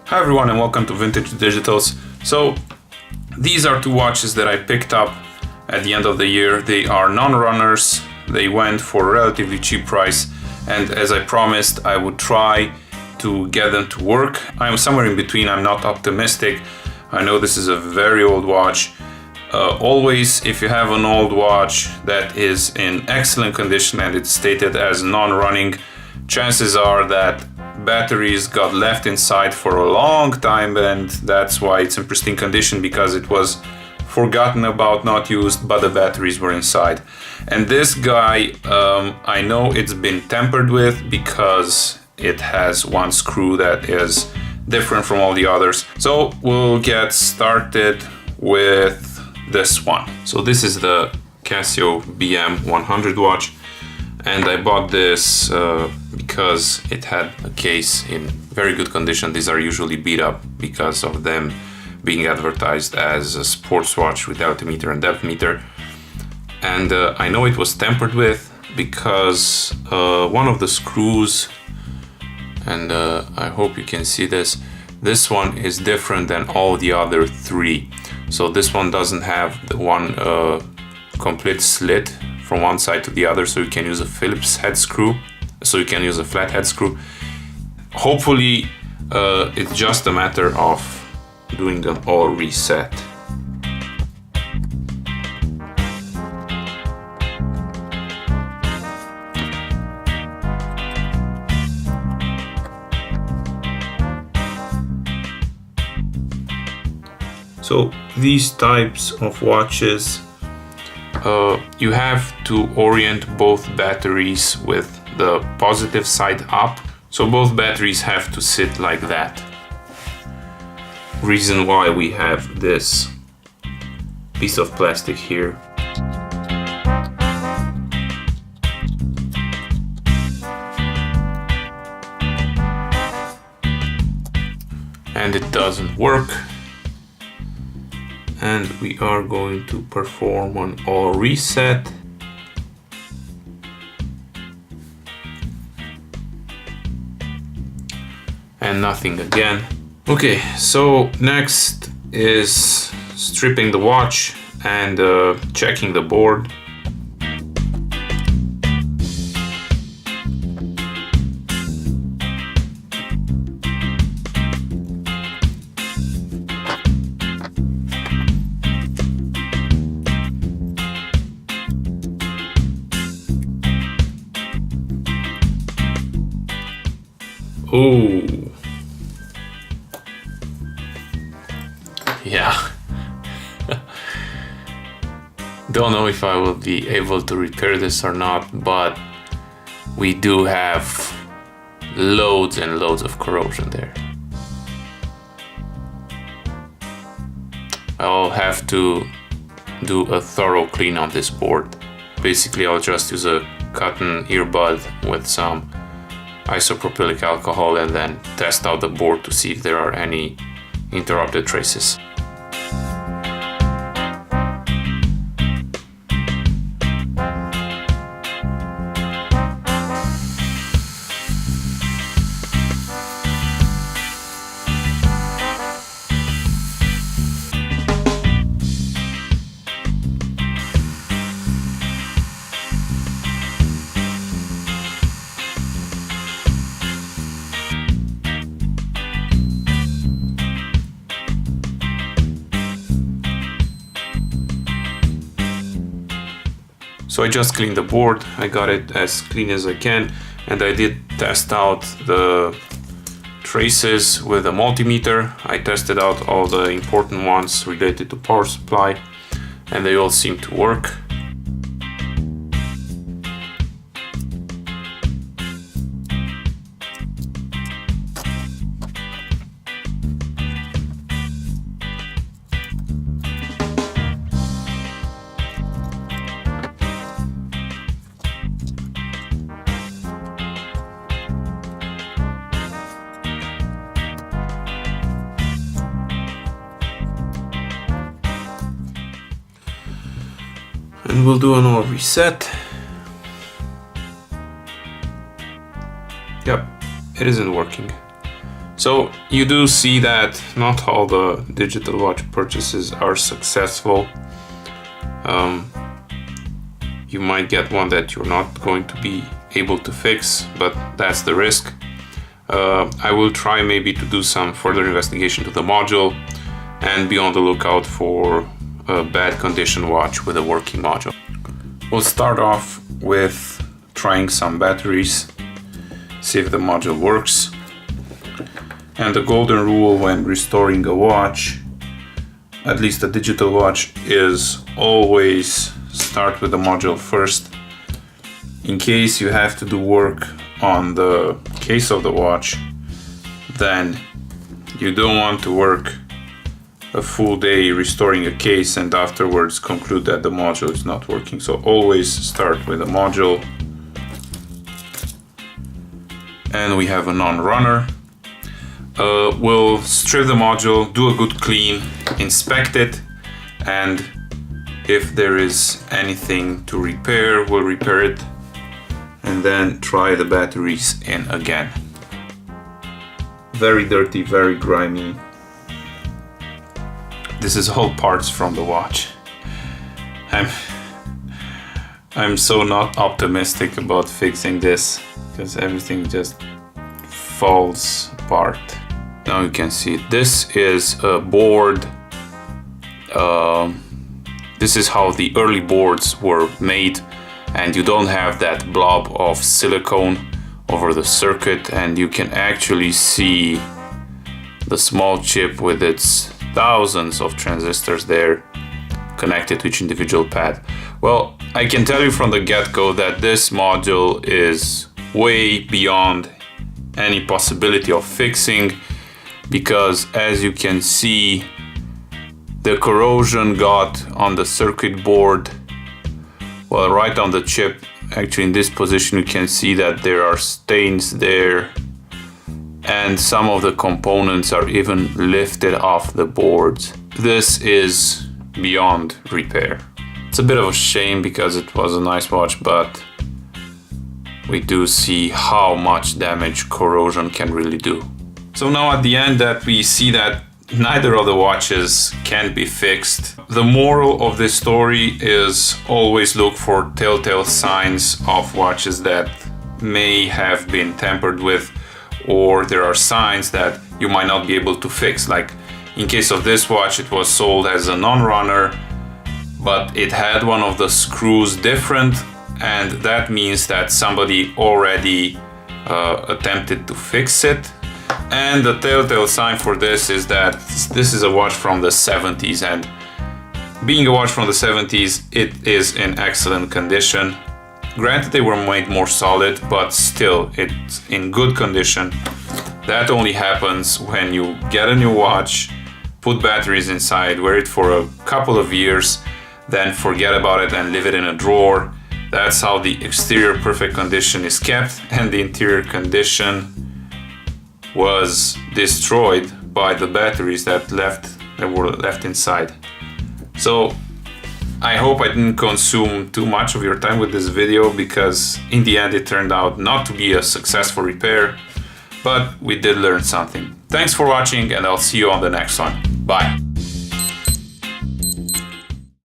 Hi everyone and welcome to Vintage Digitals. So these are two watches that I picked up at the end of the year. They are non-runners. They went for a relatively cheap price, and as I promised, I would try to get them to work. I'm somewhere in between. I'm not optimistic. I know this is a very old watch. Always, if you have an old watch that is in excellent condition and it's stated as non-running, chances are that batteries got left inside for a long time, and that's why it's in pristine condition, because it was forgotten about, not used, but the batteries were inside. And this guy, I know it's been tampered with because it has one screw that is different from all the others. So we'll get started with this one. So this is the Casio BM100 watch, and I bought this because it had a case in very good condition. These are usually beat up because of them being advertised as a sports watch with altimeter and depth meter. And I know it was tampered with because one of the screws, and I hope you can see this one is different than all the other three. So this one doesn't have the one complete slit from one side to the other, so you can use a Phillips head screw, so you can use a flat head screw. Hopefully it's just a matter of doing an all reset. So these types of watches, you have to orient both batteries with the positive side up. So both batteries have to sit like that. Reason why we have this piece of plastic here. And it doesn't work. And we are going to perform an all reset. And nothing again. Okay, so next is stripping the watch and checking the board. Oh, yeah. Don't know if I will be able to repair this or not, but we do have loads and loads of corrosion there. I'll have to do a thorough clean on this board. Basically, I'll just use a cotton earbud with some isopropylic alcohol and then test out the board to see if there are any interrupted traces. So I just cleaned the board. I got it as clean as I can, and I did test out the traces with a multimeter. I tested out all the important ones related to power supply, and they all seem to work. And we'll do another reset. Yep, it isn't working. So you do see that not all the digital watch purchases are successful. You might get one that you're not going to be able to fix, but that's the risk. I will try maybe to do some further investigation to the module and be on the lookout for a bad condition watch with a working module. We'll start off with trying some batteries, see if the module works. And the golden rule when restoring a watch, at least a digital watch, is always start with the module first. In case you have to do work on the case of the watch, then you don't want to work a full day restoring a case and afterwards conclude that the module is not working. So always start with the module. And we have a non-runner. We'll strip the module, do a good clean, inspect it, and if there is anything to repair, we'll repair it and then try the batteries in again. Very dirty, very grimy. This is all parts from the watch. I'm so not optimistic about fixing this because everything just falls apart. Now you can see this is a board. This is how the early boards were made, and you don't have that blob of silicone over the circuit, and you can actually see the small chip with its thousands of transistors there connected to each individual pad. Well, I can tell you from the get-go that this module is way beyond any possibility of fixing, because as you can see, the corrosion got on the circuit board, well, right on the chip. Actually, in this position you can see that there are stains there, and some of the components are even lifted off the boards. This is beyond repair. It's a bit of a shame because it was a nice watch, but we do see how much damage corrosion can really do. So now at the end that we see that neither of the watches can be fixed. The moral of this story is always look for telltale signs of watches that may have been tampered with, or there are signs that you might not be able to fix. Like in case of this watch, it was sold as a non-runner, but it had one of the screws different, and that means that somebody already attempted to fix it. And the telltale sign for this is that this is a watch from the 70s, and being a watch from the 70s, it is in excellent condition. Granted, they were made more solid, but still it's in good condition. That only happens when you get a new watch, put batteries inside, wear it for a couple of years, then forget about it and leave it in a drawer. That's how the exterior perfect condition is kept, and the interior condition was destroyed by the batteries that were left inside. So I hope I didn't consume too much of your time with this video, because in the end it turned out not to be a successful repair, but we did learn something. Thanks for watching, and I'll see you on the next one. Bye.